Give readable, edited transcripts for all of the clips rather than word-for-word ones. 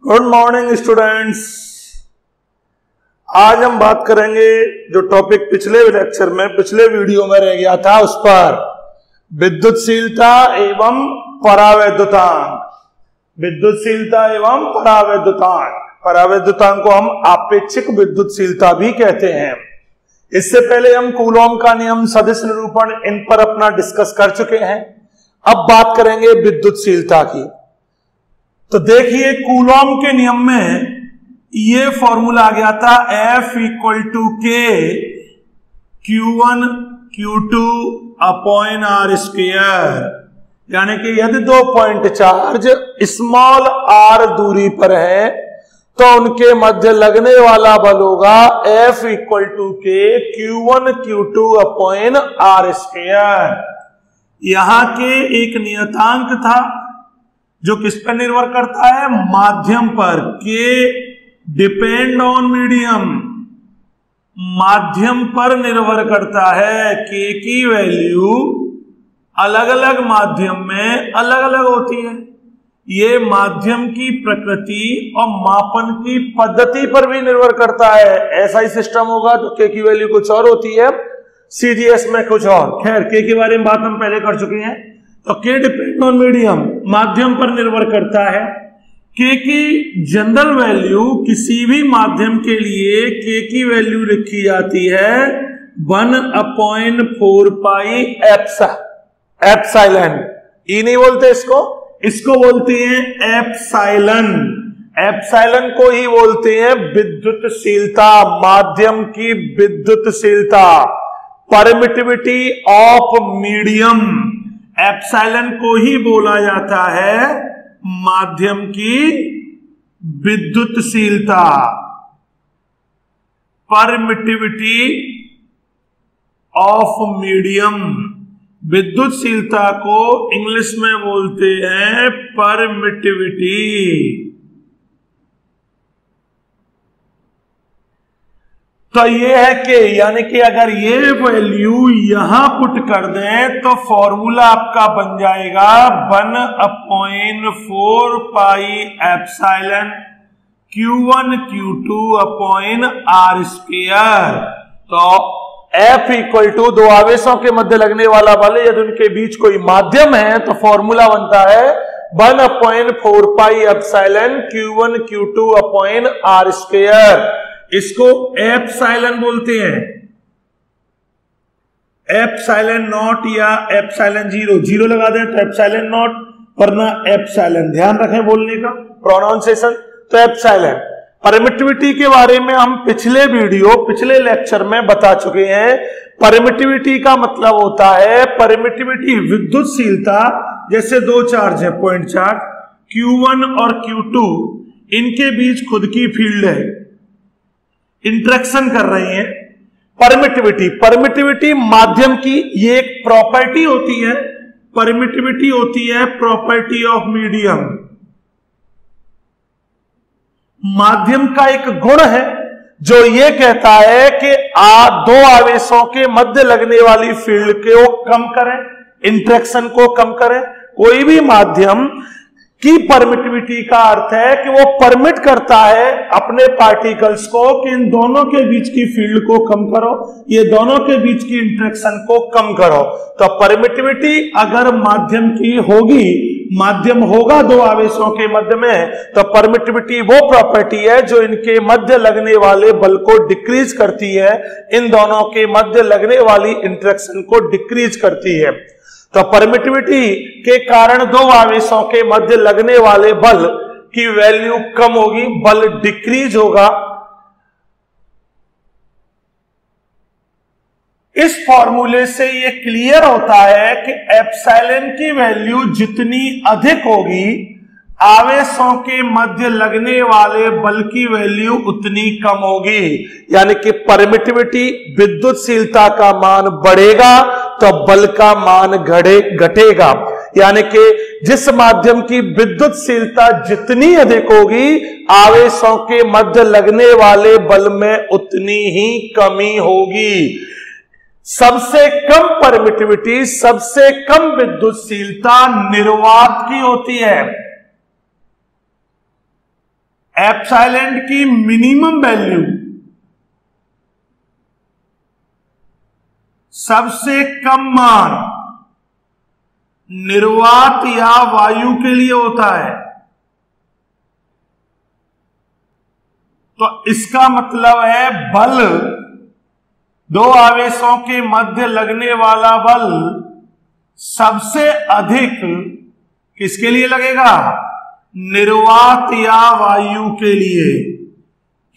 Good morning students. आज हम बात करेंगे जो टॉपिक पिछले लेक्चर में पिछले वीडियो में रह गया था उस पर, विद्युतशीलता एवं परावैद्युतांक। विद्युतशीलता एवं परावैद्युतांक, परावैद्युतांक को हम आपेक्षिक विद्युतशीलता भी कहते हैं। इससे पहले हम कूलॉम का नियम, सदिश निरूपण, इन पर अपना डिस्कस कर चुके हैं। अब बात करेंगे विद्युतशीलता की। तो देखिए, कूलॉम के नियम में ये फॉर्मूला आ गया था F इक्वल टू के Q1 Q2 upon R square. यानी कि यदि दो पॉइंट चार्ज स्मॉल r दूरी पर है तो उनके मध्य लगने वाला बल होगा F इक्वल टू के Q1 Q2 upon R square. यहां के एक नियतांक था जो किस पर निर्भर करता है? माध्यम पर। के डिपेंड ऑन मीडियम, माध्यम पर निर्भर करता है। के की वैल्यू अलग अलग माध्यम में अलग अलग होती है। ये माध्यम की प्रकृति और मापन की पद्धति पर भी निर्भर करता है। ऐसा ही सिस्टम होगा तो के की वैल्यू कुछ और होती है, सीजीएस में कुछ और। खैर, के के बारे में बात हम पहले कर चुके हैं। तो के डिपेंड ऑन मीडियम, माध्यम पर निर्भर करता है। के की जनरल वैल्यू किसी भी माध्यम के लिए के की वैल्यू लिखी जाती है 1/4 पाई एप्सिलॉन। ई नहीं बोलते इसको, इसको बोलते हैं एप्सिलॉन। एप्सिलॉन को ही बोलते हैं विद्युतशीलता, माध्यम की विद्युतशीलता, परमिटिविटी ऑफ मीडियम। एप्सिलॉन को ही बोला जाता है माध्यम की विद्युतशीलता, परमिटिविटी ऑफ मीडियम। विद्युतशीलता को इंग्लिश में बोलते हैं परमिटिविटी। तो ये है कि यानी कि अगर ये वैल्यू यहां पुट कर दें तो फॉर्मूला आपका बन जाएगा 1/4 pi epsilon Q1 Q2 upon R square. तो F इक्वल टू दो आवेशों के मध्य लगने वाला बल, यदि उनके बीच कोई माध्यम है तो फॉर्मूला बनता है 1/4 pi epsilon Q1 Q2 upon R square. इसको एप्सिलॉन बोलते हैं, एप्सिलॉन नॉट या एप्सिलॉन जीरो लगा दें तो एप्सिलॉन नॉट, वरना एप्सिलॉन। ध्यान रखें बोलने का प्रोनाउंसिएशन। तो एप्सिलॉन। परमिटिविटी के बारे में हम पिछले लेक्चर में बता चुके हैं। परमिटिविटी का मतलब होता है, परमिटिविटी विद्युतशीलता, जैसे दो चार्ज है, पॉइंट चार्ज Q1 और Q2, इनके बीच खुद की फील्ड है, इंटरेक्शन कर रही है। परमिटिविटी माध्यम की ये एक प्रॉपर्टी होती है। परमिटिविटी होती है प्रॉपर्टी ऑफ मीडियम। माध्यम का एक गुण है जो ये कहता है कि दो आवेशों के मध्य लगने वाली फील्ड को कम करें, इंटरेक्शन को कम करें। कोई भी माध्यम की परमिटिविटी का अर्थ है कि वो परमिट करता है अपने पार्टिकल्स को कि इन दोनों के बीच की फील्ड को कम करो, ये दोनों के बीच की इंटरेक्शन को कम करो। तो परमिटिविटी अगर माध्यम की होगी, माध्यम होगा दो आवेशों के मध्य में, तो परमिटिविटी वो प्रॉपर्टी है जो इनके मध्य लगने वाले बल को डिक्रीज करती है, इन दोनों के मध्य लगने वाली इंटरेक्शन को डिक्रीज करती है। तो परमिटिविटी के कारण दो आवेशों के मध्य लगने वाले बल की वैल्यू कम होगी, बल डिक्रीज होगा। इस फॉर्मूले से ये क्लियर होता है कि एप्सिलॉन की वैल्यू जितनी अधिक होगी, आवेशों के मध्य लगने वाले बल की वैल्यू उतनी कम होगी। यानी कि परमिटिविटी, विद्युतशीलता का मान बढ़ेगा तो बल का मान घटेगा। यानी कि जिस माध्यम की विद्युतशीलता जितनी अधिक होगी, आवेशों के मध्य लगने वाले बल में उतनी ही कमी होगी। सबसे कम परमिटिविटी, सबसे कम विद्युतशीलता निर्वात की होती है। एप्सिलॉन की मिनिमम वैल्यू सबसे कम मान निर्वात या वायु के लिए होता है। तो इसका मतलब है बल, दो आवेशों के मध्य लगने वाला बल सबसे अधिक किसके लिए लगेगा? निर्वात या वायु के लिए।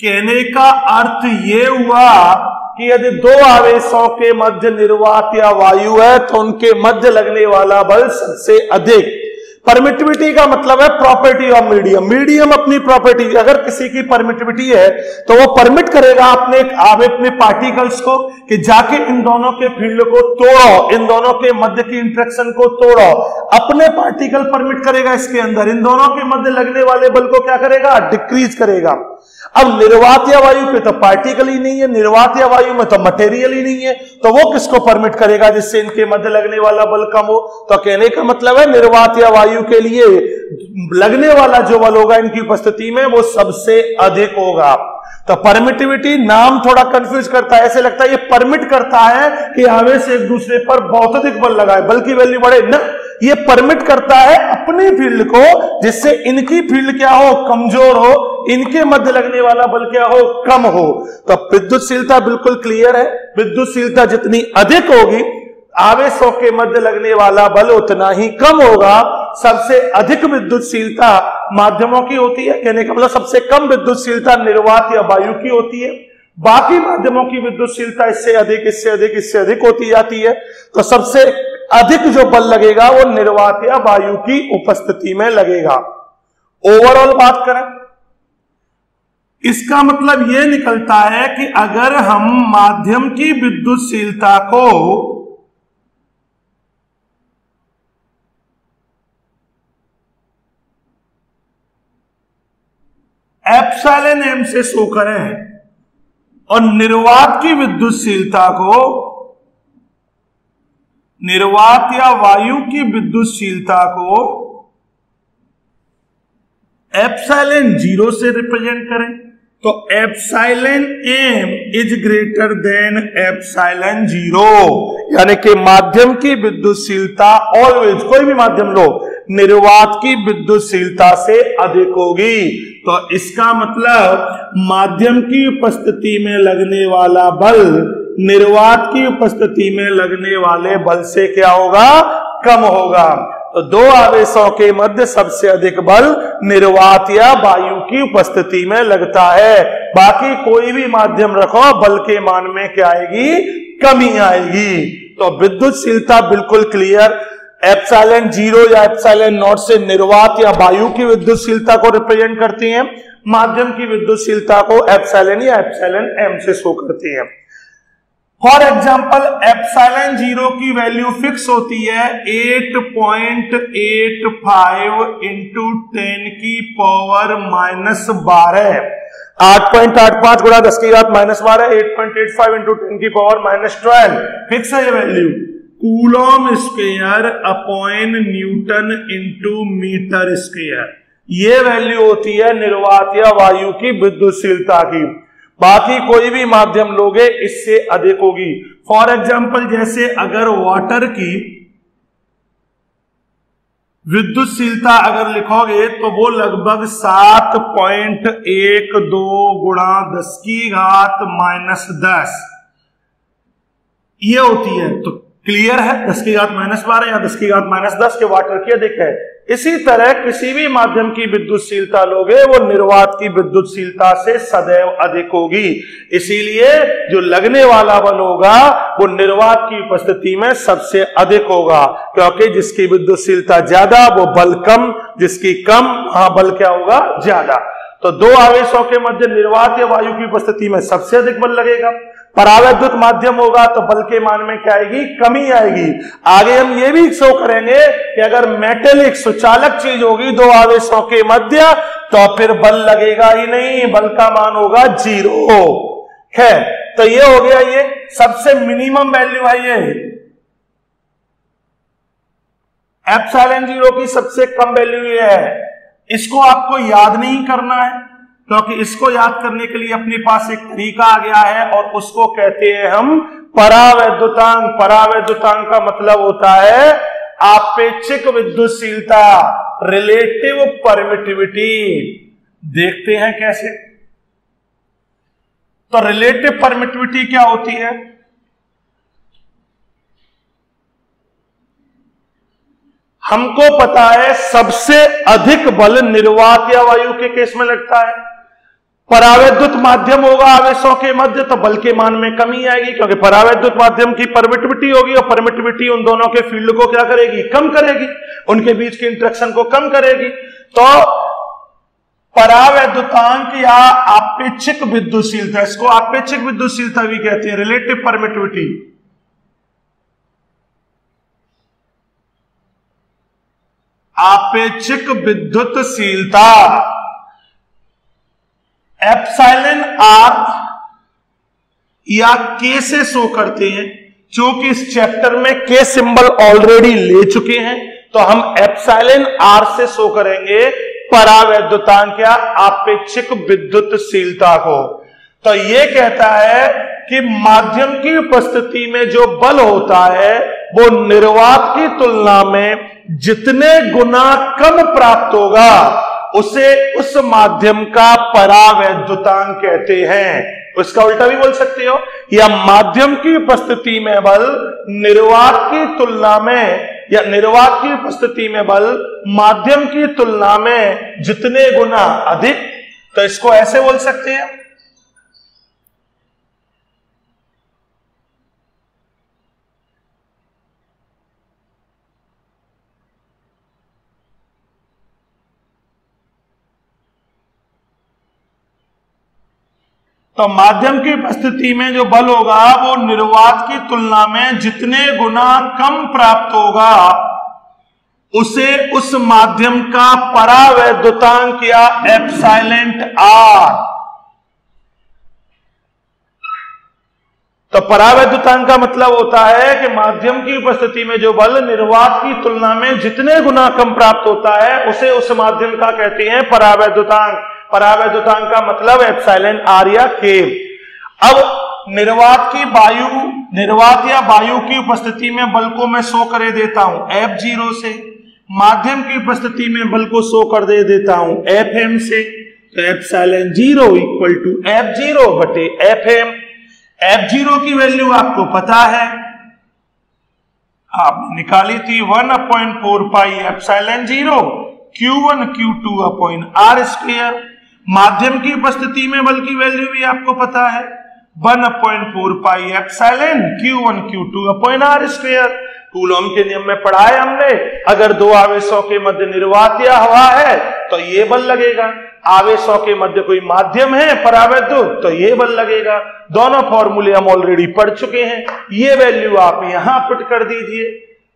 कहने का अर्थ यह हुआ कि यदि दो आवेशों के मध्य निर्वात या वायु है तो उनके मध्य लगने वाला बल सबसे अधिक। परमिटिविटी का मतलब है प्रॉपर्टी ऑफ मीडियम। मीडियम अपनी प्रॉपर्टी, अगर किसी की परमिटिविटी है तो वो परमिट करेगा अपने पार्टिकल्स को कि जाके इन दोनों के फील्ड को तोड़ो, इन दोनों के मध्य की इंटरेक्शन को तोड़ो। अपने पार्टिकल परमिट करेगा इसके अंदर, इन दोनों के मध्य लगने वाले बल को क्या करेगा? डिक्रीज करेगा। अब निर्वात या वायु पे तो पार्टिकल ही नहीं है, निर्वात या वायु में तो मटेरियल ही नहीं है, तो वो किसको परमिट करेगा जिससे इनके मध्य लगने वाला बल कम हो? तो कहने का मतलब है निर्वात या वायु के लिए लगने वाला जो बल होगा इनकी उपस्थिति में वो सबसे अधिक होगा। तो परमिटिविटी नाम थोड़ा कंफ्यूज करता है, ऐसे लगता है ये परमिट करता है कि आवेश एक दूसरे पर बहुत अधिक बल लगाए, बल की वैल्यू बढ़े ना। ये परमिट करता है अपने फील्ड को जिससे इनकी फील्ड क्या हो? कमजोर हो, इनके मध्य लगने वाला बल क्या हो? कम हो। तो विद्युतशीलता बिल्कुल क्लियर है। विद्युतशीलता जितनी अधिक होगी आवेशों के मध्य लगने वाला बल उतना ही कम होगा। सबसे अधिक विद्युतशीलता माध्यमों की होती है, कहने का मतलब सबसे कम विद्युतशीलता निर्वात या वायु की होती है। बाकी माध्यमों की विद्युतशीलता इससे अधिक, इससे अधिक, इससे अधिक होती जाती है। तो सबसे अधिक जो बल लगेगा वो निर्वात या वायु की उपस्थिति में लगेगा। ओवरऑल बात करें, इसका मतलब यह निकलता है कि अगर हम माध्यम की विद्युतशीलता को एप्सिलॉन एम से शो करें और निर्वात की विद्युतशीलता को, निर्वात या वायु की विद्युतशीलता को एप्सिलॉन 0 से रिप्रेजेंट करें तो epsilon M is greater than epsilon 0, यानी कि माध्यम की विद्युतशीलता ऑलवेज, कोई भी माध्यम लो, निर्वात की विद्युतशीलता से अधिक होगी। तो इसका मतलब माध्यम की उपस्थिति में लगने वाला बल निर्वात की उपस्थिति में लगने वाले बल से क्या होगा? कम होगा। तो दो आवेशों के मध्य सबसे अधिक बल निर्वात या वायु की उपस्थिति में लगता है। बाकी कोई भी माध्यम रखो बल के मान में क्या आएगी? कमी आएगी। तो विद्युतशीलता बिल्कुल क्लियर, एप्सिलॉन 0 या एप्सिलॉन नॉट से निर्वात या वायु की विद्युतशीलता को रिप्रेजेंट करती हैं, माध्यम की विद्युतशीलता को एप्सिलॉन या एप्सिलॉन एम से शो करती है। फॉर एग्जाम्पल एप्सिलॉन 0 की वैल्यू फिक्स होती है 8.85 इंटू 10 की पावर -12, 8.85 गुणा 10 की घात -12, 8.85 इंटू 10 की पावर -12 फिक्स है ये value. Coulomb square upon newton into metre square, ये वैल्यू होती है निर्वात या वायु की विद्युतशीलता की। बाकी कोई भी माध्यम लोगे इससे अधिक होगी। फॉर एग्जाम्पल जैसे अगर वाटर की विद्युतशीलता अगर लिखोगे तो वो लगभग 7.12 गुणा 10 की घात -10 ये होती है। तो क्लियर है 10 की घात -12 या 10 की घात -10 के वाटर की अधिक है। इसी तरह किसी भी माध्यम की विद्युतशीलता लोगे वो निर्वात की विद्युतशीलता से सदैव अधिक होगी। इसीलिए जो लगने वाला बल होगा वो निर्वात की उपस्थिति में सबसे अधिक होगा, क्योंकि जिसकी विद्युतशीलता ज्यादा वो बल कम, जिसकी कम वहां बल क्या होगा? ज्यादा। तो दो आवेशों के मध्य निर्वात या वायु की उपस्थिति में सबसे अधिक बल लगेगा। परावैद्युत माध्यम होगा तो बल के मान में क्या आएगी? कमी आएगी। आगे हम ये भी शो करेंगे कि अगर मेटेलिक सुचालक चीज होगी दो आवेशों के मध्य तो फिर बल लगेगा ही नहीं, बल का मान होगा 0 है। तो ये हो गया, ये सबसे मिनिमम वैल्यू है ये एप्सिलॉन 0 की सबसे कम वैल्यू ये है। इसको आपको याद नहीं करना है, क्योंकि इसको याद करने के लिए अपने पास एक तरीका आ गया है और उसको कहते हैं हम परावैद्युतांक। परावैद्युतांक का मतलब होता है आपेक्षिक विद्युतशीलता, रिलेटिव परमिटिविटी। देखते हैं कैसे। तो रिलेटिव परमिटिविटी क्या होती है? हमको पता है सबसे अधिक बल निर्वात या वायु के केस में लगता है। परावैद्युत माध्यम होगा आवेशों के मध्य, तो बल के मान में कमी आएगी, क्योंकि परावैद्युत माध्यम की परमिटिविटी होगी और परमिटिविटी उन दोनों के फील्ड को क्या करेगी? कम करेगी, उनके बीच की इंटरेक्शन को कम करेगी। तो परावैद्युतांक या आपेक्षिक विद्युतशीलता, इसको आपेक्षिक विद्युतशीलता भी कहते हैं, रिलेटिव परमिटिविटी। आपेक्षिक विद्युतशीलता एप्सिलॉन आर या के से शो करते हैं। क्योंकि इस चैप्टर में के सिंबल ऑलरेडी ले चुके हैं, तो हम एप्सिलॉन आर से शो करेंगे परावैद्युतांक या आपेक्षिक विद्युतशीलता को। तो यह कहता है कि माध्यम की उपस्थिति में जो बल होता है वो निर्वात की तुलना में जितने गुना कम प्राप्त होगा उसे उस माध्यम का परावैद्युतांक कहते हैं। उसका उल्टा भी बोल सकते हो, या माध्यम की उपस्थिति में बल निर्वात की तुलना में, या निर्वात की उपस्थिति में बल माध्यम की तुलना में जितने गुना अधिक, तो इसको ऐसे बोल सकते हैं। तो माध्यम की उपस्थिति में जो बल होगा वो निर्वात की तुलना में जितने गुना कम प्राप्त होगा उसे उस माध्यम का परावैद्युतांक या एप्सिलॉन आर। तो परावैद्युतांक का मतलब होता है कि माध्यम की उपस्थिति में जो बल निर्वात की तुलना में जितने गुना कम प्राप्त होता है उसे उस माध्यम का कहते हैं परावैद्युतांक। परावैद्युतांक का मतलब एप्सिलॉन आर या के। अब निर्वात या वायु की उपस्थिति में बल को मैं शो करे देता हूं F0 से, माध्यम की उपस्थिति में बल को शो कर दे देता हूं Fm से। तो एप्सिलॉन 0 इक्वल टू F0 बटे Fm। F0 की वैल्यू आपको पता है, आपने निकाली थी 1/4 pi epsilon 0 Q1 Q2 upon R square. माध्यम की उपस्थिति में बल की वैल्यू भी आपको पता है 1/4 pi epsilon Q1 Q2 upon R square. Coulomb के नियम में पढ़ा है हमने, अगर दो आवेशों के मध्य निर्वात या हवा है तो ये बल लगेगा, आवेशों के मध्य कोई माध्यम है परावैद्युत तो ये बल लगेगा। दोनों फॉर्मूले हम ऑलरेडी पढ़ चुके हैं, ये वैल्यू आप यहां पुट कर दीजिए।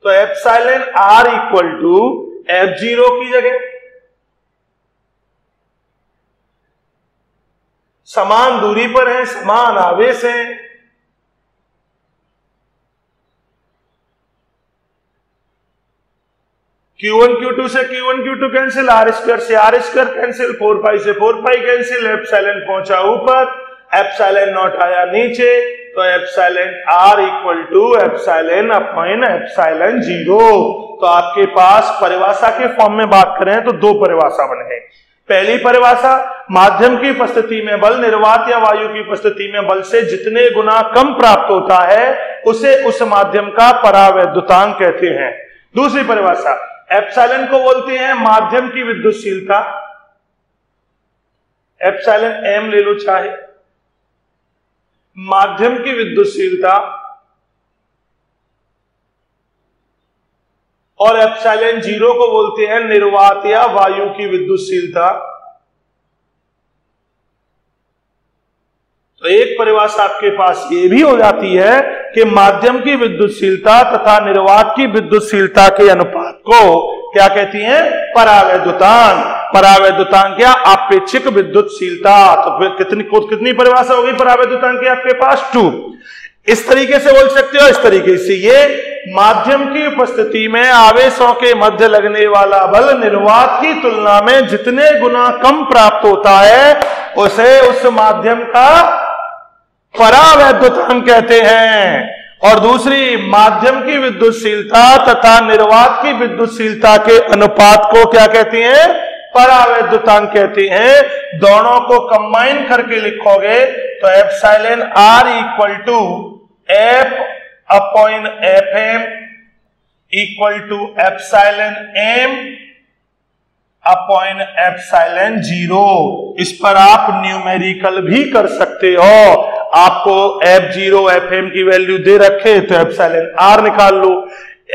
तो epsilon R equal to F0 की जगह समान दूरी पर है, समान आवेश है, Q1 Q2 से Q1 Q2 cancel, R square से R स्क्वायर कैंसिल, 4 पाई से 4 पाई कैंसिल, एप्सिलॉन पहुंचा ऊपर, एप्सिलॉन नॉट आया नीचे। तो epsilon R equal to epsilon upon epsilon 0। तो आपके पास परिभाषा के फॉर्म में बात करें तो दो परिभाषा बने हैं। पहली परिभाषा, माध्यम की उपस्थिति में बल निर्वात या वायु की उपस्थिति में बल से जितने गुना कम प्राप्त होता है उसे उस माध्यम का परावैद्युतांक कहते हैं। दूसरी परिभाषा, एप्सिलॉन को बोलते हैं माध्यम की विद्युतशीलता, एप्सिलॉन m ले लो चाहे, माध्यम की विद्युतशीलता, और एप्सिलॉन 0 को बोलते हैं निर्वात या वायु की विद्युतशीलता। तो एक परिभाषा आपके पास ये भी हो जाती है कि माध्यम की विद्युतशीलता तथा निर्वात की विद्युतशीलता के अनुपात को क्या कहती हैं? परावैद्युतांक। परावैद्युतांक या आपेक्षिक विद्युतशीलता। तो फिर कितनी परिभाषा होगी परावैद्युतांक की आपके पास? 2। इस तरीके से बोल सकते हो, इस तरीके से। ये माध्यम की उपस्थिति में आवेशों के मध्य लगने वाला बल निर्वात की तुलना में जितने गुना कम प्राप्त होता है उसे उस माध्यम का परावैद्युतांक कहते हैं। और दूसरी, माध्यम की विद्युतशीलता तथा निर्वात की विद्युतशीलता के अनुपात को क्या कहती हैं? परावैद्युतांक कहते हैं। दोनों को कंबाइन करके लिखोगे तो epsilon R equal to F upon F M equal to epsilon M upon epsilon 0। इस पर आप न्यूमेरिकल भी कर सकते हो। आपको F0 Fm की वैल्यू दे रखे तो एप्सिलॉन आर निकाल लो,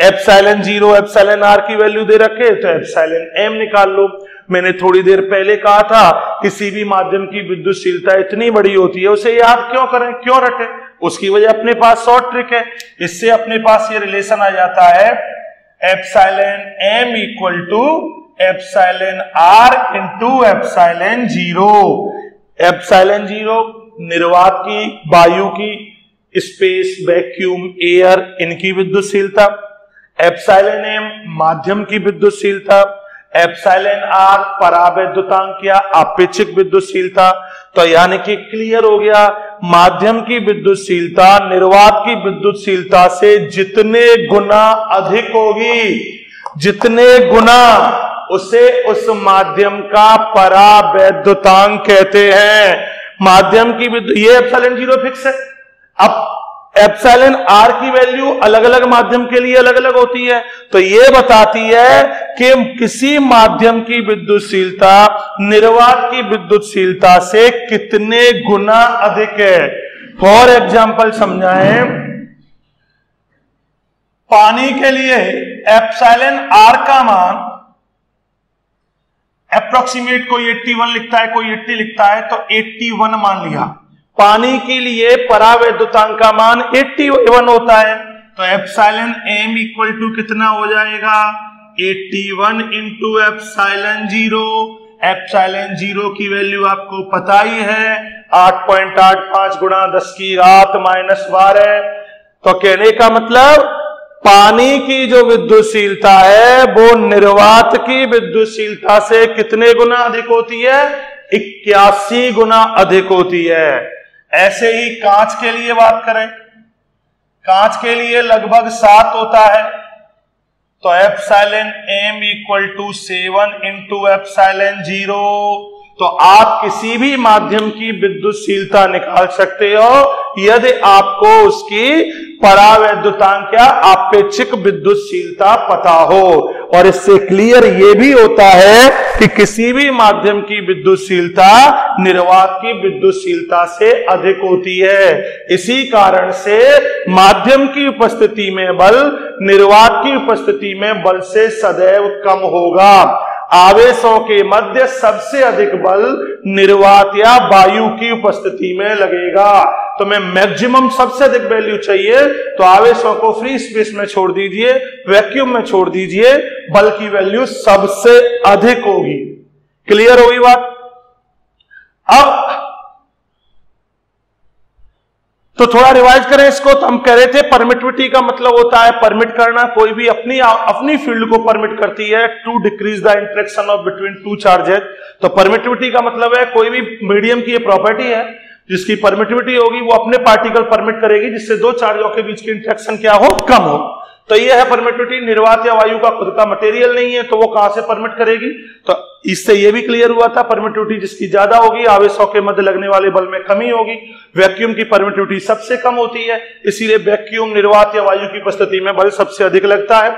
एप्सिलॉन 0 एप्सिलॉन आर की वैल्यू दे रखे तो एप्सिलॉन एम निकाल लो। मैंने थोड़ी देर पहले कहा था किसी भी माध्यम की विद्युतशीलता इतनी बड़ी होती है उसे याद क्यों करें, क्यों रटें? उसकी वजह अपने पास शॉर्ट ट्रिक है। इससे अपने पास ये रिलेशन आ जाता है epsilon M equal to epsilon R into epsilon 0। Epsilon 0 निर्वात की, वायु की, स्पेस, वैक्यूम, एयर, इनकी विद्युतशीलता, एप्सिलॉन एम माध्यम की विद्युतशीलता, एप्सिलॉन आर परावैद्युतांक या आपेक्षिक विद्युतशीलता। तो यानी कि क्लियर हो गया, माध्यम की विद्युतशीलता निर्वात की विद्युतशीलता से जितने गुना अधिक होगी, जितने गुना, उसे उस माध्यम का परावैद्युतांक कहते हैं। माध्यम की ये एप्सिलॉन 0 फिक्स है। अब एप्सिलॉन आर की वैल्यू अलग अलग माध्यम के लिए अलग अलग होती है, तो ये बताती है कि किसी माध्यम की विद्युतशीलता निर्वात की विद्युतशीलता से कितने गुना अधिक है। फॉर एग्जाम्पल समझाएं, पानी के लिए एप्सिलॉन आर का मान अप्रोक्सीमेट कोई 81 लिखता है, कोई 80 लिखता है, तो 81 मान लिया। पानी के लिए परावैद्युतांक का मान 81 होता है, तो एप्सिलॉन एम इक्वल टू कितना हो जाएगा? 81 इंटू एप्सिलॉन 0। एप्सिलॉन 0 की वैल्यू आपको पता ही है, 8.85 गुणा 10 की घात -12। तो कहने का मतलब पानी की जो विद्युतशीलता है वो निर्वात की विद्युतशीलता से कितने गुना अधिक होती है? 81 गुना अधिक होती है। ऐसे ही कांच के लिए बात करें, कांच के लिए लगभग 7 होता है, तो epsilon M equal to 7 into epsilon 0। तो आप किसी भी माध्यम की विद्युतशीलता निकाल सकते हो यदि आपको उसकी परावैद्युतांक या आपेक्षिक विद्युतशीलता पता हो। और इससे क्लियर यह भी होता है कि किसी भी माध्यम की विद्युतशीलता निर्वात की विद्युतशीलता से अधिक होती है। इसी कारण से माध्यम की उपस्थिति में बल निर्वात की उपस्थिति में बल से सदैव कम होगा। आवेशों के मध्य सबसे अधिक बल निर्वात या वायु की उपस्थिति में लगेगा। तो मैं मैक्सिमम सबसे अधिक वैल्यू चाहिए तो आवेशों को फ्री स्पेस में छोड़ दीजिए, वैक्यूम में छोड़ दीजिए, बल की वैल्यू सबसे अधिक होगी। क्लियर होगी बात? अब तो थोड़ा रिवाइज करें इसको। तो हम कह रहे थे परमिटिविटी का मतलब होता है परमिट करना, कोई भी अपनी फील्ड को परमिट करती है to decrease the interaction of between two charges. तो परमिटिविटी का मतलब है कोई भी मीडियम की ये प्रॉपर्टी है जिसकी परमिटिविटी होगी वो अपने पार्टिकल परमिट करेगी जिससे दो चार्जों के बीच की इंटरेक्शन क्या हो? कम हो। तो ये है परमिटिविटी। निर्वात या वायु का खुद का मटेरियल नहीं है तो वो कहां से परमिट करेगी? तो इससे ये भी क्लियर हुआ था परमिटिविटी जिसकी ज्यादा होगी आवेशों के मध्य लगने वाले बल में कमी होगी। वैक्यूम की परमिटिविटी सबसे कम होती है, इसीलिए वैक्यूम निर्वात या वायु की उपस्थिति में बल सबसे अधिक लगता है।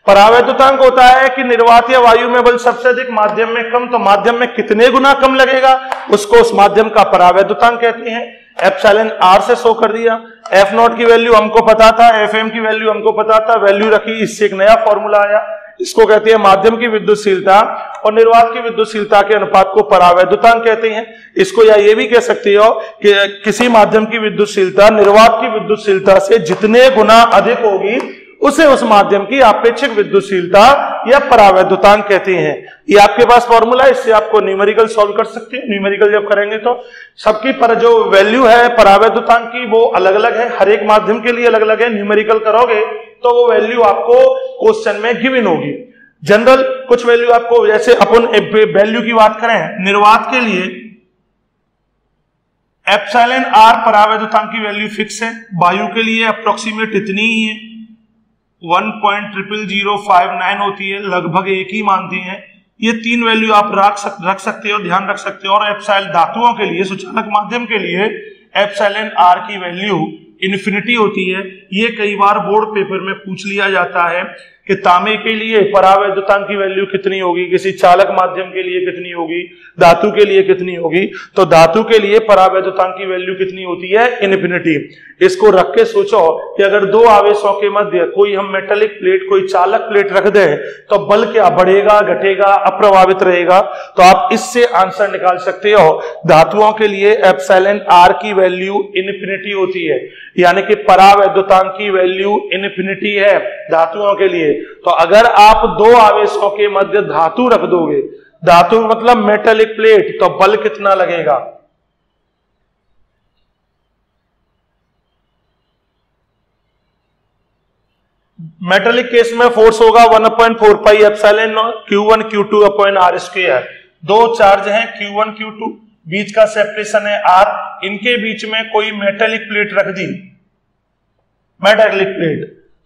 परावैद्युतांक होता है कि निर्वात या वायु में बल सबसे अधिक, माध्यम में कम। तो माध्यम में कितने गुना कम लगेगा उसको उस माध्यम का परावैद्युतांक कहते हैं। एप्सिलॉन आर से शो कर दिया। एफ नॉट की वैल्यू हमको पता था, एफ एम की वैल्यू हमको पता था, वैल्यू रखी, इससे एक नया फॉर्मूला आया। इसको कहते हैं माध्यम की विद्युतशीलता और निर्वात की विद्युतशीलता के अनुपात को परावैद्युतांक कहते हैं। इसको या ये भी कह सकते हो कि किसी माध्यम की विद्युतशीलता निर्वात की विद्युतशीलता से जितने गुना अधिक होगी उसे उस माध्यम की आपेक्षिक विद्युतशीलता या परावैद्युतांक कहते हैं। ये आपके पास फॉर्मूला है, इससे आपको न्यूमेरिकल सॉल्व कर सकते हैं। न्यूमेरिकल जब करेंगे तो सबकी पर जो वैल्यू है परावैद्युतांक की वो अलग अलग है, हर एक माध्यम के लिए अलग अलग है। न्यूमेरिकल करोगे तो वो वैल्यू आपको क्वेश्चन में गिवन होगी। जनरल कुछ वैल्यू आपको, जैसे अपन वैल्यू की बात करें, निर्वात के लिए एप्सिलॉन आर परावैद्युतांक की वैल्यू फिक्स है, वायु के लिए अप्रोक्सीमेट इतनी ही है 1.00059 होती है, लगभग एक ही मानती हैं। ये तीन वैल्यू आप रख सकते हो, ध्यान रख सकते हो। और एप्सिलॉन धातुओं के लिए, सुचालक माध्यम के लिए एप्सिलॉन आर की वैल्यू इन्फिनिटी होती है। ये कई बार बोर्ड पेपर में पूछ लिया जाता है कि तांबे के लिए परावैद्युतांक की वैल्यू कितनी होगी, किसी चालक माध्यम के लिए कितनी होगी, धातु के लिए कितनी होगी। तो धातु के लिए परावैद्युतांक की वैल्यू कितनी होती है, इन्फिनिटी। इसको रख के सोचो कि अगर दो आवेशों के मध्य कोई हम मेटेलिक प्लेट, कोई चालक प्लेट रख दें तो बल क्या बढ़ेगा, घटेगा, अप्रभावित रहेगा। तो आप इससे आंसर निकाल सकते हो। धातुओं के लिए एप्सिलॉन आर की वैल्यू इन्फिनिटी होती है, यानी कि परावैद्युतांक की वैल्यू इन्फिनिटी है धातुओं के लिए। तो अगर आप दो आवेशों के मध्य धातु रख दोगे, धातु मतलब मेटेलिक प्लेट, तो बल कितना लगेगा? मेटेलिक केस में फोर्स होगा 1/4 pi epsilon Q1 Q2 upon R square. दो चार्ज हैं Q1 Q2, बीच का सेपरेशन है R, इनके बीच में कोई मेटेलिक प्लेट रख दी, मेटेलिक प्लेट,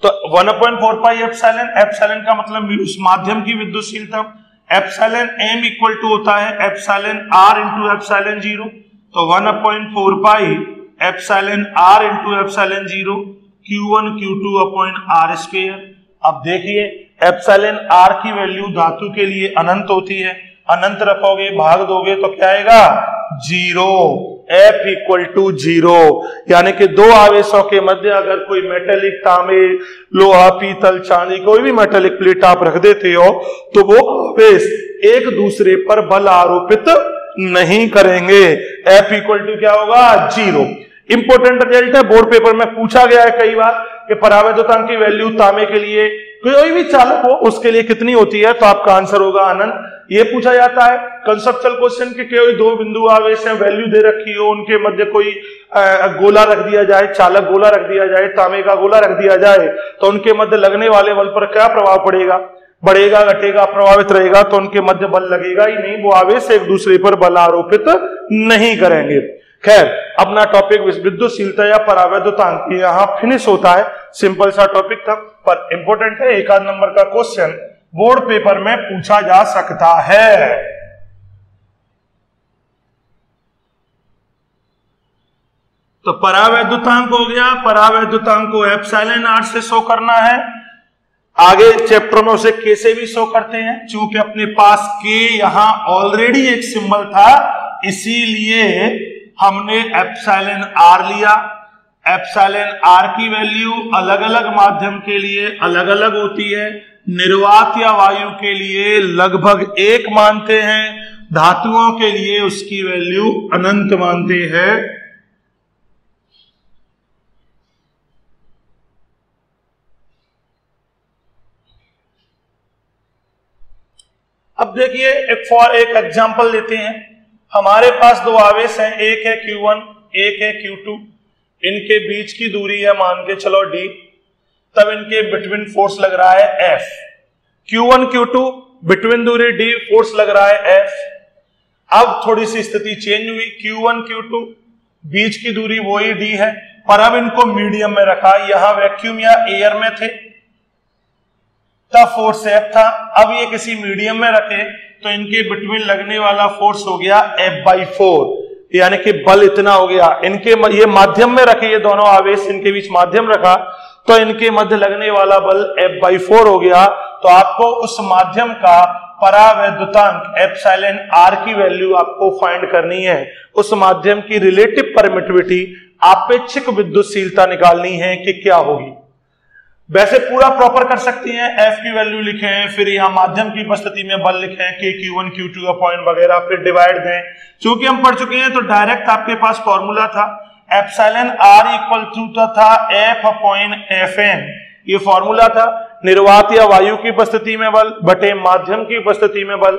तो 1/4 पाई एप्सिलॉन, एप्सिलॉन का मतलब उस माध्यम की विद्युतशीलता। एप्सिलॉन m इक्वल टू होता है एप्सिलॉन r इंटू एप्सिलॉन 0, तो 1/4 pi epsilon r into epsilon 0 Q1 Q2 upon R square. अब देखिए एप्सिलॉन r की वैल्यू धातु के लिए अनंत होती है, अनंत रखोगे, भाग दोगे तो क्या आएगा? 0। F इक्वल टू 0, यानी कि दो आवेशों के मध्य अगर कोई मेटेलिक, तांबे, लोहा, पीतल, चांदी, कोई भी मेटेलिक प्लेट आप रख देते हो तो वो आवेश एक दूसरे पर बल आरोपित नहीं करेंगे। F इक्वल टू क्या होगा? 0। इंपोर्टेंट रिजल्ट है, बोर्ड पेपर में पूछा गया है कई बार कि परावैद्युतांक की वैल्यू तांबे के लिए, कोई भी चालक हो उसके लिए कितनी होती है, तो आपका आंसर होगा अनंत। ये पूछा जाता है कंसेप्चुअल क्वेश्चन के, कोई दो बिंदु आवेश है, वैल्यू दे रखी हो, उनके मध्य कोई गोला रख दिया जाए, चालक गोला रख दिया जाए, तांबे का गोला रख दिया जाए, तो उनके मध्य लगने वाले बल पर क्या प्रभाव पड़ेगा? बढ़ेगा, घटेगा, प्रभावित रहेगा। तो उनके मध्य बल लगेगा ही नहीं, वो आवेश एक दूसरे पर बल आरोपित नहीं करेंगे। खैर, अपना टॉपिक विद्युतशीलता या परावैद्युतांक यहाँ फिनिश होता है। सिंपल सा टॉपिक था पर इंपॉर्टेंट है, एक आध नंबर का क्वेश्चन बोर्ड पेपर में पूछा जा सकता है। तो परावैद्युतांक हो गया, परावैद्युतांक को एप्सिलॉन आर से शो करना है। आगे चैप्टर में उसे के से भी शो करते हैं, चूंकि अपने पास के यहां ऑलरेडी एक सिंबल था, इसीलिए हमने एप्सिलॉन आर लिया। एप्सिलॉन आर की वैल्यू अलग अलग माध्यम के लिए अलग अलग होती है। निर्वात या वायु के लिए लगभग 1 मानते हैं, धातुओं के लिए उसकी वैल्यू अनंत मानते हैं। अब देखिए एक एग्जांपल लेते हैं। हमारे पास दो आवेश हैं, एक है Q1, एक है Q2। इनके बीच की दूरी है मान के चलो D, तब इनके बिटवीन फोर्स लग रहा है F। Q1 Q2 बिटवीन दूरी D, फोर्स लग रहा है F। अब थोड़ी सी स्थिति चेंज हुई, Q1 Q2 बीच की दूरी वही D है, पर अब इनको मीडियम में रखा। यहां वैक्यूम या एयर में थे तब फोर्स F था, अब ये किसी मीडियम में रखे तो इनके बिटवीन लगने वाला फोर्स हो गया F/4, यानी कि बल इतना हो गया। इनके ये माध्यम में रखे, ये दोनों आवेश इनके बीच माध्यम रखा तो इनके मध्य लगने वाला बल F/4 हो गया। तो आपको उस माध्यम का परावैद्युतांक एप्सिलॉन आर की वैल्यू आपको फाइंड करनी है। उस माध्यम की रिलेटिव परमिटिविटी, आपेक्षिक विद्युतशीलता निकालनी है कि क्या होगी। वैसे पूरा प्रॉपर कर सकती हैं, F की वैल्यू लिखें, फिर यहाँ माध्यम की उपस्थिति में बल लिखें कि Q1 Q2 अपॉन वगैरह, फिर डिवाइड दें। चूंकि हम पढ़ चुके हैं तो डायरेक्ट आपके पास फॉर्मूला था, एप्सिलॉन आर इक्वल टू था F अपॉन Fn, ये फॉर्मूला था। निर्वात या वायु की उपस्थिति में बल बटे माध्यम की उपस्थिति में बल,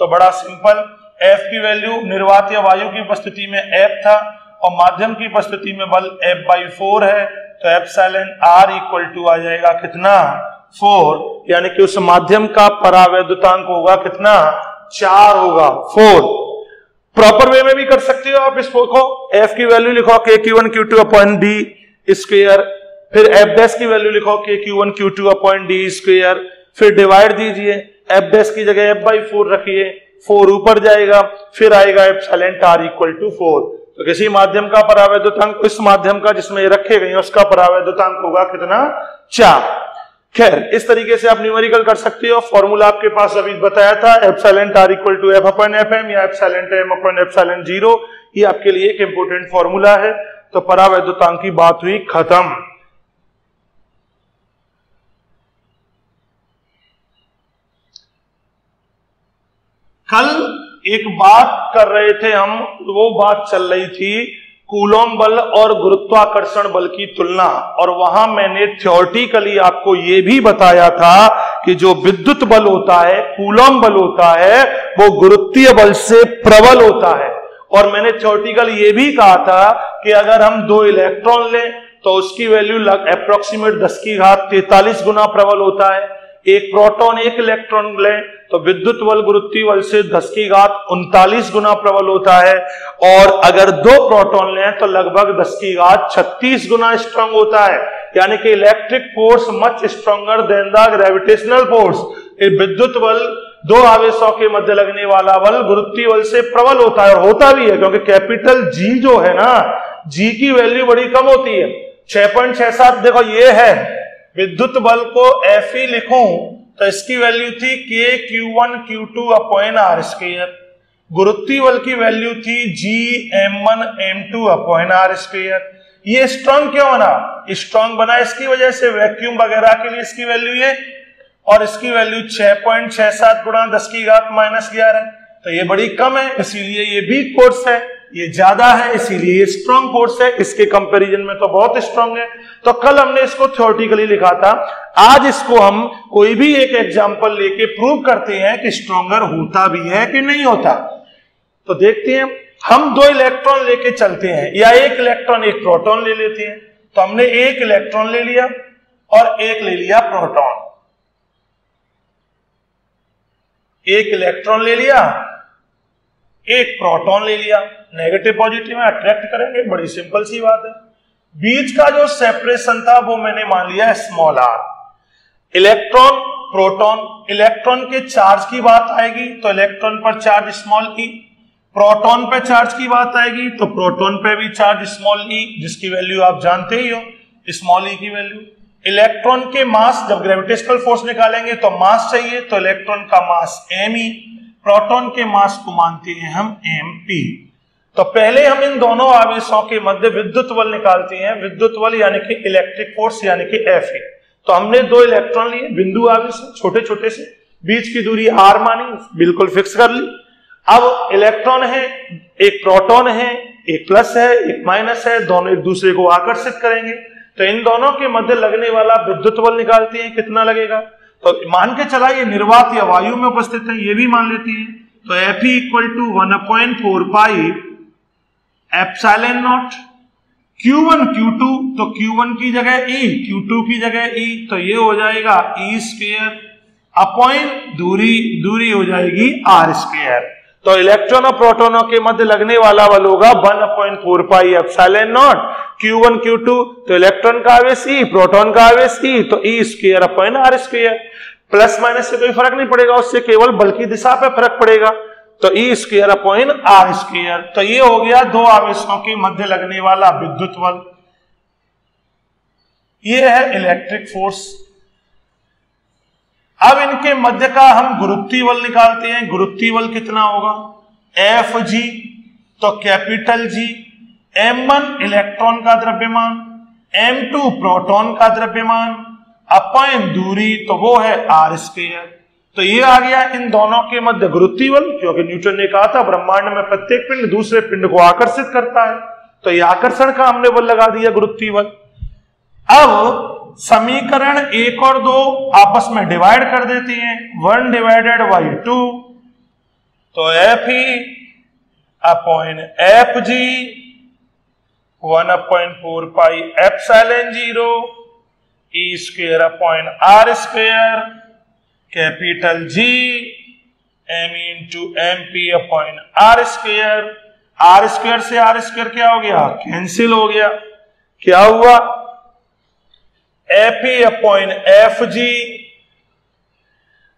तो बड़ा सिंपल, F की वैल्यू निर्वात या वायु की उपस्थिति में F था और माध्यम की उपस्थिति में बल F/4 है, तो एप्सिलॉन आर इक्वल टू आ जाएगा कितना 4, यानी कि उस माध्यम का परावैद्युतांक होगा कितना 4 होगा 4। प्रॉपर वे में भी कर सकते हो आप इसको, एफ की वैल्यू लिखो के Q1 Q2 upon D square, फिर एफ डैश की वैल्यू लिखो के Q1 Q2 upon D square, फिर डिवाइड दीजिए, एफ डैश की जगह f बाई 4 रखिए, 4 ऊपर जाएगा, फिर आएगा एप्सिलॉन आर इक्वल टू 4। तो किसी माध्यम का परावैद्युतांक, इस माध्यम का जिसमें ये रखे गए उसका परावैद्युतांक होगा कितना 4। खैर इस तरीके से आप न्यूमेरिकल कर सकते हो। फॉर्मूला आपके पास अभी बताया था, epsilon R equal to F upon F M या एप्सिलॉन एम अपॉन एप्सिलॉन 0, ये आपके लिए एक इंपोर्टेंट फॉर्मूला है। तो परावैद्युतांक की बात हुई खत्म। कल एक बात कर रहे थे हम, वो बात चल रही थी कूलॉम बल और गुरुत्वाकर्षण बल की तुलना, और वहां मैंने थ्योरेटिकली आपको यह भी बताया था कि जो विद्युत बल होता है, कूलॉम बल होता है, वो गुरुत्वीय बल से प्रबल होता है। और मैंने थ्योरेटिकल ये भी कहा था कि अगर हम 2 इलेक्ट्रॉन लें तो उसकी वैल्यू अप्रोक्सीमेट 10 की घात 43 गुना प्रबल होता है। एक प्रोटॉन 1 इलेक्ट्रॉन लें तो विद्युत बल गुरुत्वीय बल से 10 की घात 39 गुना प्रबल होता है, और अगर 2 प्रोटॉन लें तो लगभग 10 की घात 36 गुना स्ट्रांग होता है। यानी कि electric force much stronger than the gravitational force. विद्युत बल 2 आवेशों के मध्य लगने वाला बल गुरुत्वीय बल से प्रबल होता है, और होता भी है क्योंकि कैपिटल जी जो है ना, जी की वैल्यू बड़ी कम होती है, 6.67। देखो ये है, विद्युत बल को एफ ही लिखूं तो इसकी वैल्यू थी के Q1 Q2 upon R square, गुरुत्वीय बल की वैल्यू थी G M1 M2 upon R square. ये स्ट्रांग क्यों बना? स्ट्रांग बना इसकी वजह से वैक्यूम वगैरह के लिए इसकी वैल्यू ये, और इसकी वैल्यू 6.67 गुणा 10 की घात -11, तो ये बड़ी कम है, इसीलिए ये वीक फोर्स है। ये ज्यादा है इसीलिए ये स्ट्रांग फोर्स है, इसके कंपैरिजन में तो बहुत स्ट्रांग है। तो कल हमने इसको थ्योरेटिकली लिखा था, आज इसको हम कोई भी एक एग्जांपल लेके प्रूव करते हैं कि स्ट्रॉन्गर होता भी है कि नहीं होता। तो देखते हैं, हम 2 इलेक्ट्रॉन लेके चलते हैं, या 1 इलेक्ट्रॉन 1 प्रोटॉन ले लेते हैं। तो हमने 1 इलेक्ट्रॉन ले लिया और 1 ले लिया प्रोटॉन, 1 इलेक्ट्रॉन ले लिया, 1 प्रोटॉन ले लिया। नेगेटिव पॉजिटिव में अट्रैक्ट करेंगे, बड़ी सिंपल सी बात है। बीच का जो सेपरेशन था वो मैंने मान लिया small r। Electron proton, electron के चार्ज की बात आएगी तो इलेक्ट्रॉन पर चार्ज स्मॉल e, प्रोटॉन पे चार्ज की बात आएगी तो प्रोटॉन पे भी चार्ज स्मॉल e, जिसकी वैल्यू आप जानते ही हो, स्मॉल e की वैल्यू। इलेक्ट्रॉन के मास, जब ग्रेविटेशनल फोर्स निकालेंगे तो मास चाहिए, तो इलेक्ट्रॉन का मास me, प्रोटॉन के मास को मानते हैं हम mp। तो पहले हम इन दोनों आवेशों के मध्य विद्युत बल निकालते हैं, विद्युत बल यानी कि इलेक्ट्रिक फोर्स यानी कि F। तो हमने 2 इलेक्ट्रॉन लिए, बिंदु आवेश छोटे छोटे से, बीच की दूरी r मानी, बिल्कुल फिक्स कर ली। अब इलेक्ट्रॉन है, एक प्रोटॉन है, एक प्लस है एक माइनस है, दोनों एक दूसरे को आकर्षित करेंगे, तो इन दोनों के मध्य लगने वाला विद्युत बल निकालते हैं, कितना लगेगा। तो मान के चला ये निर्वात या वायु में उपस्थित है, ये भी मान लेती है। तो F equal to 1/4 pi epsilon naught Q1 Q2, तो Q1 की जगह E, Q2 की जगह E, तो ये हो जाएगा E स्क्वायर अपॉन दूरी हो जाएगी R स्क्वायर। तो इलेक्ट्रॉन और प्रोटॉनों के मध्य लगने वाला बल होगा 1/4 pi epsilon naught Q1 Q2, तो इलेक्ट्रॉन का आवेश E, प्रोटॉन का आवेश E, तो E square upon R square. Plus minus से कोई फर्क नहीं पड़ेगा, उससे केवल बल की दिशा पे फर्क पड़ेगा, तो E square upon R square. तो ये हो गया 2 आवेशों के मध्य लगने वाला विद्युत बल। ये है इलेक्ट्रिक फोर्स। अब इनके मध्य का हम गुरुत्वीय बल निकालते हैं। गुरुत्वीय बल कितना होगा? Fg, तो कैपिटल G, M1 इलेक्ट्रॉन का द्रव्यमान, M2 प्रोटॉन का द्रव्यमान अपॉन दूरी, तो वो है R स्क्वायर। तो ये आ गया इन दोनों के मध्य गुरुत्वीय बल, क्योंकि न्यूटन ने कहा था ब्रह्मांड में प्रत्येक पिंड दूसरे पिंड को आकर्षित करता है, तो ये आकर्षण का हमने बल लगा दिया गुरुत्वीय बल। अब समीकरण 1 और 2 आपस में डिवाइड कर देते हैं, 1 डिवाइडेड बाई 2, तो Fe upon Fg 1/4 pi epsilon 0 E square upon R square capital G M into MP upon R square. R square से R स्क्वायर क्या हो गया, कैंसिल हो गया। क्या हुआ, FE upon FG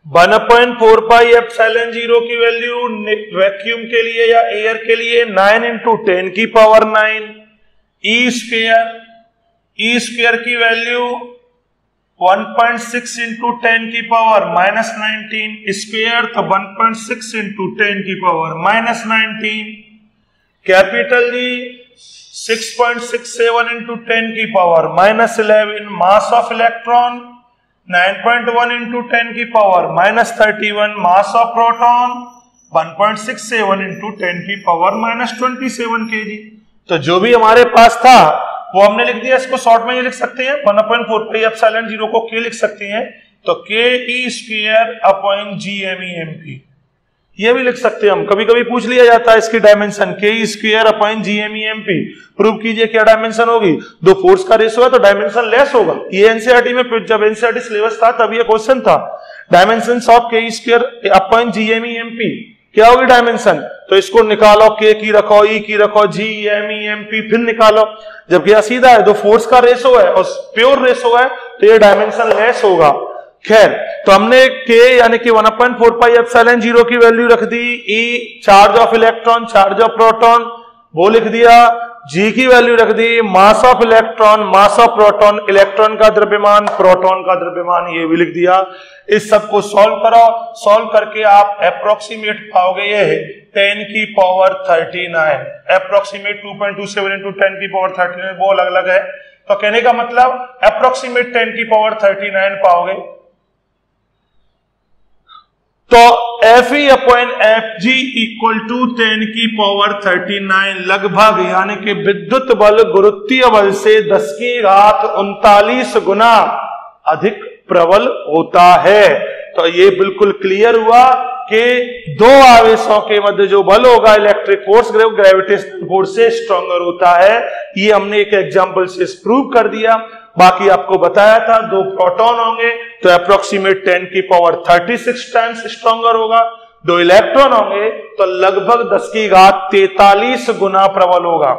1/4 pi epsilon 0 की वैल्यू वैक्यूम के लिए या एयर के लिए 9 इंटू 10 की पावर 9 E स्क्वायर की वैल्यू 1.6 इंटू 10 की पावर -19 स्क्वायर, तो 1.6 इंटू 10 की पावर -19 कैपिटल जी 6.67 इंटू 10 की power -11 mass of electron 9.1 into 10 की power -31 mass of proton 1.67 into 10 की पावर -27 kg। तो जो भी हमारे पास था वो हमने लिख दिया। इसको शॉर्ट में ये लिख सकते हैं 1/4 पाई एप्सिलॉन 0 को K लिख सकते हैं, तो KE स्क्वायर अपॉन GME ये भी लिख सकते हैं हम। कभी कभी पूछ लिया जाता है इसकी dimension KE square upon GME prove कीजिए क्या डायमेंशन होगी। दो फोर्स का रेशो है तो डायमेंशन लेस होगा। ये एनसीईआरटी में जब एनसीईआरटी सिलेबस था तब ये क्वेश्चन था, dimension of KE square upon GME क्या होगी डायमेंशन। तो इसको निकालो, K की रखो, E की रखो, GME फिर निकालो। जबकि यह सीधा है, दो फोर्स का रेशो है और प्योर रेशो है तो ये डायमेंशन लेस होगा। खैर, तो हमने K यानी कि 1/4 पाई एप्सिलॉन 0 की वैल्यू रख दी, E charge of electron, charge of proton वो लिख दिया, G की वैल्यू रख दी, mass of electron, mass of proton, electron का द्रव्यमान, प्रोटॉन का द्रव्यमान ये भी लिख दिया। इस सब को सॉल्व करो, सॉल्व करके आप अप्रोक्सीमेट पाओगे ये 10 की पावर 39, अप्रोक्सीमेट 2.27 इंटू 10 की पावर 39 वो अलग अलग है। तो कहने का मतलब अप्रोक्सीमेट 10 की पावर 39 पाओगे। तो FE upon FG equal to 10 की पावर 39 लगभग, यानी कि विद्युत बल गुरुत्वीय बल से 10 की घात 39 गुना अधिक प्रबल होता है। तो ये बिल्कुल क्लियर हुआ कि दो आवेशों के मध्य जो बल होगा इलेक्ट्रिक फोर्स ग्रेविटेशनल फोर्स से स्ट्रॉन्गर होता है। ये हमने एक एग्जांपल से प्रूव कर दिया। बाकी आपको बताया था दो प्रोटॉन होंगे तो अप्रोक्सीमेट 10 की पावर 36 टाइम्स स्ट्रॉन्गर होगा, दो इलेक्ट्रॉन होंगे तो लगभग 10 की घात 43 गुना प्रबल होगा।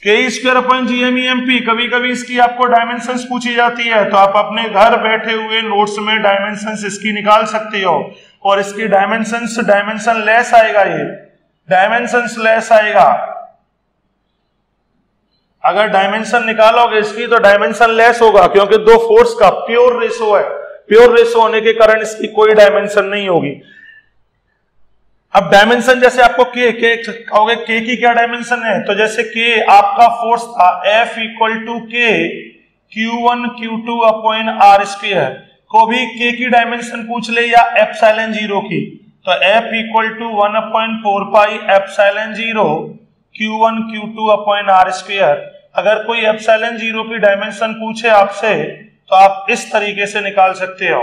K स्क्वायर अपॉन GME कभी कभी इसकी आपको डायमेंशंस पूछी जाती है तो आप अपने घर बैठे हुए नोट्स में डायमेंशंस इसकी निकाल सकते हो। और इसकी डायमेंशन लेस आएगा, ये डायमेंशंस लेस आएगा। अगर डायमेंशन निकालोगे इसकी तो डायमेंशन लेस होगा क्योंकि दो फोर्स का प्योर रेशो है। प्योर रेशो होने के कारण इसकी कोई डायमेंशन नहीं होगी। अब डायमेंशन जैसे आपको कहोगे K की क्या डायमेंशन है, तो जैसे K आपका फोर्स था F equal to K Q1 Q2 upon R square, को भी K की डायमेंशन पूछ ले या एप्सिलॉन 0 की, तो F equal to 1/4 pi epsilon 0 Q1 Q2 upon R square. अगर कोई एप्सिलॉन 0 की डायमेंशन पूछे आपसे तो आप इस तरीके से निकाल सकते हो।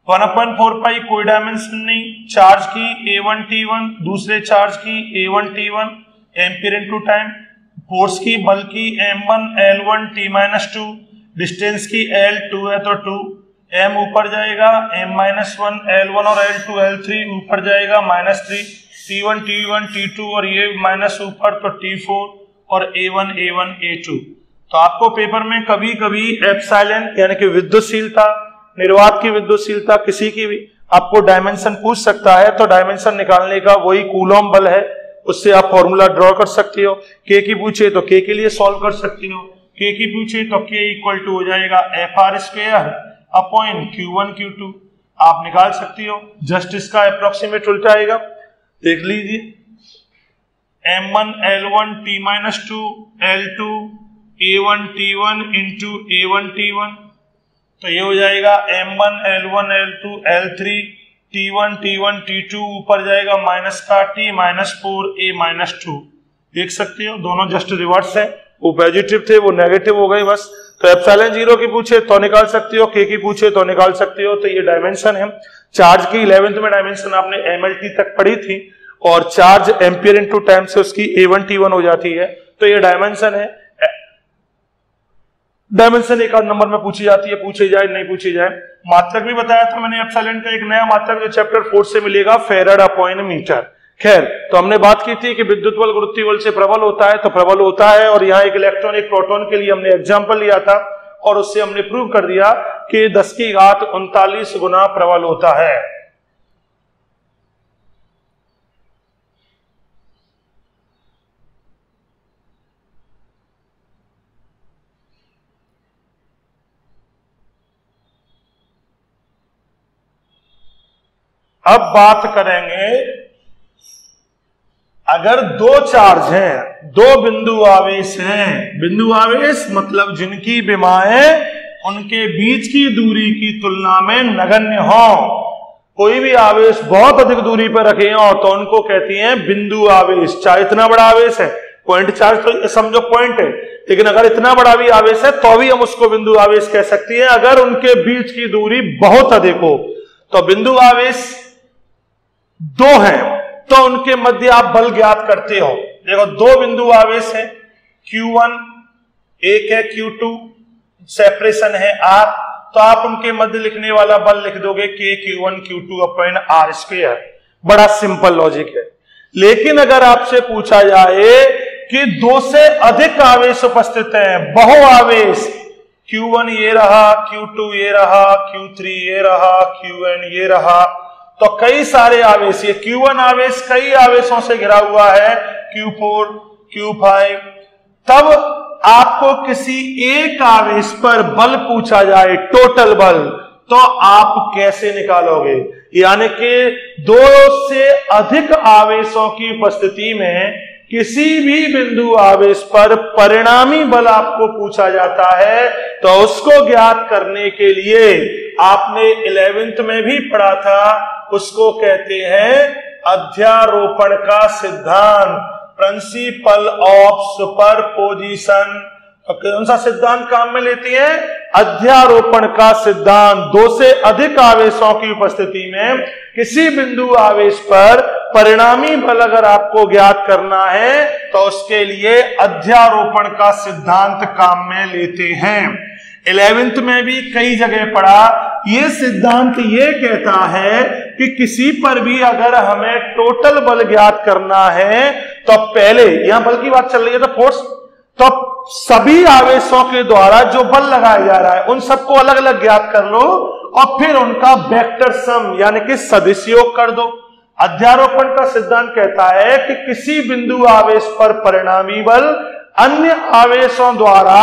1/4 पाई कोई डायमेंशन नहीं, चार्ज की A1 T1, दूसरे चार्ज की A1 T1 ampere into time, force की बल की M1 L1 T-2, डिस्टेंस की L2 है तो 2, M ऊपर जाएगा M-1 L1 और L2 L3 ऊपर जाएगा -3, T1 T1 T2 और ये माइनस ऊपर तो T4 और A1 A1 A2। तो आपको पेपर में कभी कभी एप्सिलॉन यानी कि विद्युतशीलता, निर्वात की विद्युतशीलता किसी की भी आपको डायमेंशन पूछ सकता है तो डायमेंशन निकालने का वही कूलॉम बल है, उससे आप फॉर्मूला ड्रॉ कर सकते हो। K की पूछे तो K के लिए सॉल्व कर सकते हो, K की पूछे तो K इक्वल टू हो जाएगा FR square upon Q1 Q2 आप निकाल सकती हो। जस्ट इसका अप्रोक्सीमेट उल्टा आएगा, देख लीजिए M1 L1 T-2 L2 A1 T1 into A1 T1, तो ये हो जाएगा M1 L1 L2 L3 T1 T1 T2 ऊपर जाएगा माइनस का T -4 A -2। देख सकते हो दोनों जस्ट रिवर्स है, वो पॉजिटिव थे वो नेगेटिव हो गए बस। तो एप्सिलॉन 0 की पूछे तो निकाल सकते हो, K की पूछे तो निकाल सकते हो। तो ये डायमेंशन है। चार्ज की 11th में डायमेंशन आपने MLT तक पढ़ी थी और चार्ज एम्पियर इनटू टाइम से उसकी A1 T1 हो जाती है। तो ये डायमेंशन है। डायमेंशन एक आध नंबर में पूछी जाती है, पूछी जाए नहीं पूछी जाए। मात्रक भी बताया था मैंने एप्सिलॉन का, एक नया मात्रक जो चैप्टर 4 से मिलेगा, फेराड अपॉन मीटर। खैर, तो हमने बात की थी कि विद्युत बल गुरुत्वीय बल से प्रबल होता है, तो प्रबल होता है, और यहाँ एक इलेक्ट्रॉन एक प्रोटॉन के लिए हमने एग्जाम्पल लिया था और उससे हमने प्रूव कर दिया कि 10 की घात 39 गुना प्रबल होता है। अब बात करेंगे, अगर दो चार्ज हैं, दो बिंदु आवेश हैं, बिंदु आवेश मतलब जिनकी विमाएं उनके बीच की दूरी की तुलना में नगण्य हो, कोई भी आवेश बहुत अधिक दूरी पर रखे हो तो उनको कहती हैं बिंदु आवेश। चाहे इतना बड़ा आवेश है, पॉइंट चार्ज तो समझो पॉइंट है, लेकिन अगर इतना बड़ा भी आवेश है तो भी हम उसको बिंदु आवेश कह सकती हैं, अगर उनके बीच की दूरी बहुत अधिक हो। तो बिंदु आवेश दो हैं तो उनके मध्य आप बल ज्ञात करते हो। देखो, दो बिंदु आवेश है, Q1 एक है, Q2 सेपरेशन है R, तो आप उनके मध्य लिखने वाला बल लिख दोगे K Q1 Q2 upon R square. बड़ा सिंपल लॉजिक है। लेकिन अगर आपसे पूछा जाए कि दो से अधिक आवेश उपस्थित हैं, बहु आवेश, Q1 ये रहा, Q2 ये रहा, Q3 ये रहा, Qn ये रहा, तो कई सारे आवेश, ये Q1 आवेश कई आवेशों से घिरा हुआ है, Q4 Q5, तब आपको किसी एक आवेश पर बल पूछा जाए, टोटल बल, तो आप कैसे निकालोगे? यानी कि दो से अधिक आवेशों की उपस्थिति में किसी भी बिंदु आवेश पर परिणामी बल आपको पूछा जाता है, तो उसको ज्ञात करने के लिए आपने 11th में भी पढ़ा था, उसको कहते हैं अध्यारोपण का सिद्धांत, प्रिंसिपल ऑफ सुपरपोजिशन। कौन सा सिद्धांत काम में लेती है? अध्यारोपण का सिद्धांत। दो से अधिक आवेशों की उपस्थिति में किसी बिंदु आवेश पर परिणामी बल अगर आपको ज्ञात करना है तो उसके लिए अध्यारोपण का सिद्धांत काम में लेते हैं। 11th में भी कई जगह पढ़ा। ये सिद्धांत ये कहता है कि किसी पर भी अगर हमें टोटल बल ज्ञात करना है तो पहले, यहां बल की बात चल रही है तो फोर्स, तो सभी आवेशों के द्वारा जो बल लगाया जा रहा है उन सबको अलग अलग ज्ञात कर लो और फिर उनका वेक्टर सम यानी कि सदिश योग कर दो। अध्यारोपण का सिद्धांत कहता है कि किसी बिंदु आवेश पर परिणामी बल अन्य आवेशों द्वारा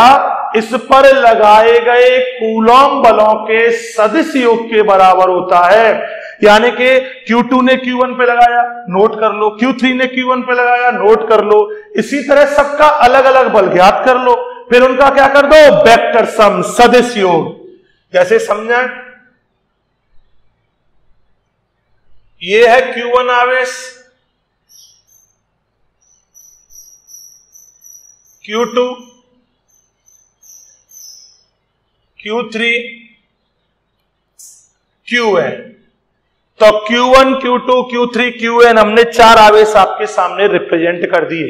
इस पर लगाए गए कूलॉम बलों के सदिश योग के बराबर होता है। यानी कि Q2 ने Q1 पे लगाया, नोट कर लो, Q3 ने Q1 पे लगाया, नोट कर लो, इसी तरह सबका अलग अलग बल ज्ञात कर लो, फिर उनका क्या कर दो? वेक्टर सम, सदिश योग। कैसे समझा? ये है Q1 आवेश, Q2 Q3 Qn, तो Q1 Q2 Q3 Qn हमने चार आवेश आपके सामने रिप्रेजेंट कर दिए।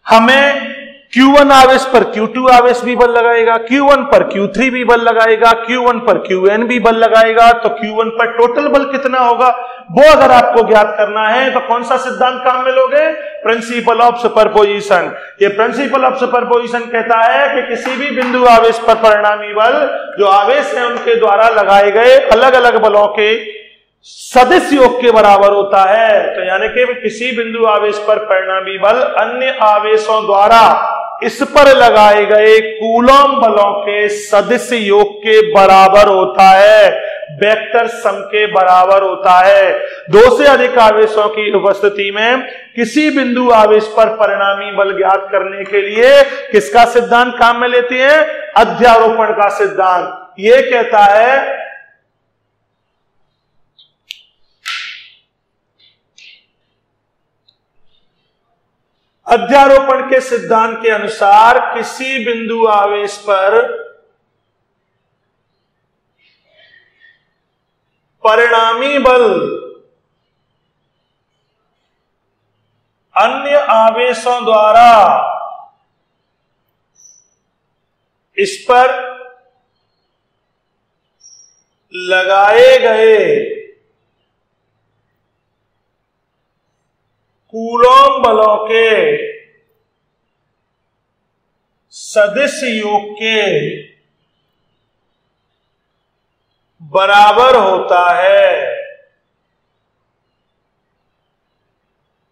हमें Q1 आवेश पर Q2 आवेश भी बल लगाएगा, Q1 पर Q3 भी बल लगाएगा, Q1 पर Qn भी बल लगाएगा, तो Q1 पर टोटल बल कितना होगा वो अगर आपको ज्ञात करना है तो कौन सा सिद्धांत काम में लोगे? Principle of superposition. ये प्रिंसिपल ऑफ सुपरपोजिशन कहता है कि किसी भी बिंदु आवेश पर परिणामी बल जो आवेश है उनके द्वारा लगाए गए अलग अलग बलों के सदिश योग के बराबर होता है। तो यानी कि किसी बिंदु आवेश पर परिणामी बल अन्य आवेशों द्वारा इस पर लगाए गए कूलॉम बलों के सदिश योग के बराबर होता है, वेक्टर सम के बराबर होता है। दो से अधिक आवेशों की उपस्थिति में किसी बिंदु आवेश पर परिणामी बल ज्ञात करने के लिए किसका सिद्धांत काम में लेते हैं? अध्यारोपण का सिद्धांत। यह कहता है अध्यारोपण के सिद्धांत के अनुसार किसी बिंदु आवेश पर परिणामी बल अन्य आवेशों द्वारा इस पर लगाए गए कूलॉम बलों के सदिश योग के बराबर होता है।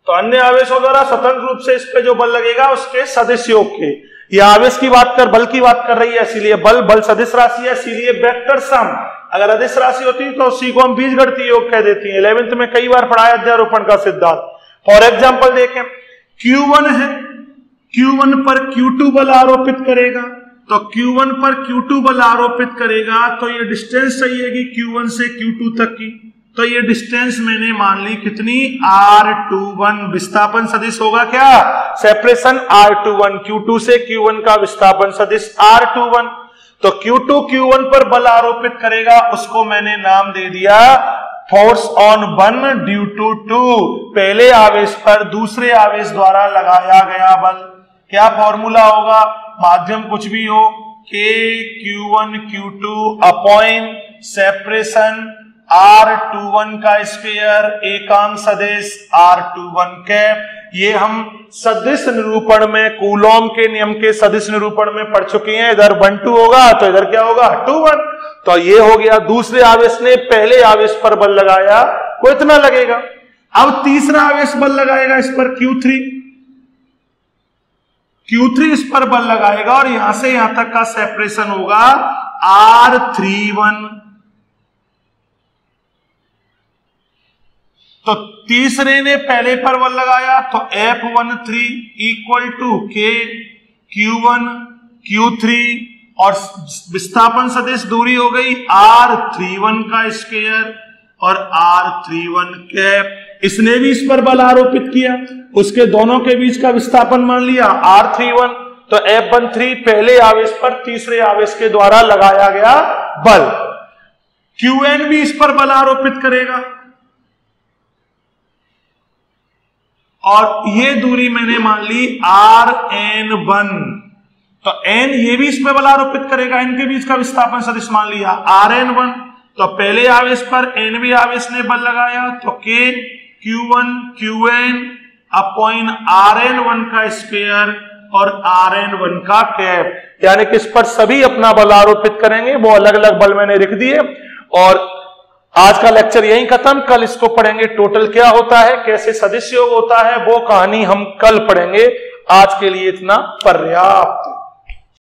तो अन्य आवेशों द्वारा स्वतंत्र रूप से इस पे जो बल लगेगा उसके सदिश योग के, यह आवेश की बात कर बल की बात कर रही है, इसीलिए बल बल सदिश राशि है, इसीलिए वेक्टर सम। अगर अदिश राशि होती तो उसी को हम बीजगणितीय योग कह देती है। 11th में कई बार पढ़ाया अध्यारोपण का सिद्धांत। फॉर एग्जाम्पल देखें, Q1 है, Q1 पर Q2 बल आरोपित करेगा, तो Q1 पर Q2 बल आरोपित करेगा तो ये डिस्टेंस चाहिएगी Q1 से Q2 तक की, तो ये डिस्टेंस मैंने मान ली कितनी, R21। विस्थापन सदिश होगा क्या, सेपरेशन R21, Q2 से Q1 का विस्थापन सदिश R21। तो Q2 Q1 पर बल आरोपित करेगा, उसको मैंने नाम दे दिया force on one due to two, पहले आवेश पर दूसरे आवेश द्वारा लगाया गया बल। क्या फॉर्मूला होगा, माध्यम कुछ भी हो, K Q1 Q2 upon separation R21 का स्क्वायर एकांक सदिश R21 कैप। ये हम सदिश निरूपण में कूलॉम के नियम के सदिश निरूपण में पढ़ चुके हैं। इधर 1 2 होगा तो इधर क्या होगा 2 1। तो ये हो गया, दूसरे आवेश ने पहले आवेश पर बल लगाया, वो इतना लगेगा। अब तीसरा आवेश बल लगाएगा इस पर Q3 इस पर बल लगाएगा और यहां से यहां तक का सेपरेशन होगा R31। तो तीसरे ने पहले पर बल लगाया तो F13 equal to K Q1 Q3 और विस्थापन सदिश दूरी हो गई R31 का स्क्वायर और R31 कैप। इसने भी इस पर बल आरोपित किया, उसके दोनों के बीच का विस्थापन मान लिया R31। तो F13 पहले आवेश पर तीसरे आवेश के द्वारा लगाया गया बल। Qn भी इस पर बल आरोपित करेगा और ये दूरी मैंने मान ली Rn1। तो n ये भी इस पर बल आरोपित करेगा, इनके बीच का विस्थापन सदिश मान लिया Rn1। तो पहले आवेश पर nवें आवेश ने बल लगाया तो K Q1 Qn upon Rn1 का स्क्वायर और Rn1 का कैप, यानी कि इस पर सभी अपना बल आरोपित करेंगे। वो अलग अलग बल मैंने लिख दिए। और आज का लेक्चर यहीं खत्म, कल इसको पढ़ेंगे टोटल क्या होता है, कैसे सदिश योग होता है, वो कहानी हम कल पढ़ेंगे। आज के लिए इतना पर्याप्त।